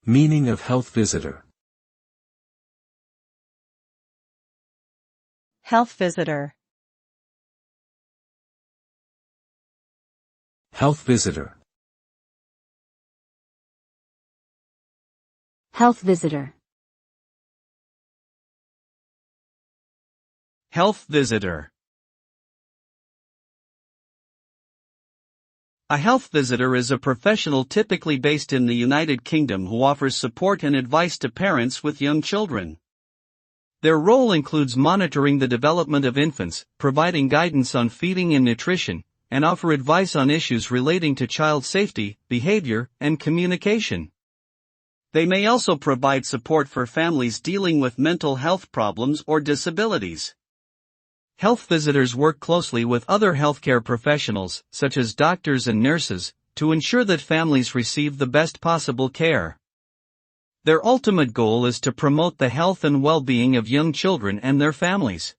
Meaning of health visitor. Health visitor. Health visitor. Health visitor. Health visitor. A health visitor is a professional typically based in the United Kingdom who offers support and advice to parents with young children. Their role includes monitoring the development of infants, providing guidance on feeding and nutrition, and offer advice on issues relating to child safety, behavior, and communication. They may also provide support for families dealing with mental health problems or disabilities. Health visitors work closely with other healthcare professionals, such as doctors and nurses, to ensure that families receive the best possible care. Their ultimate goal is to promote the health and well-being of young children and their families.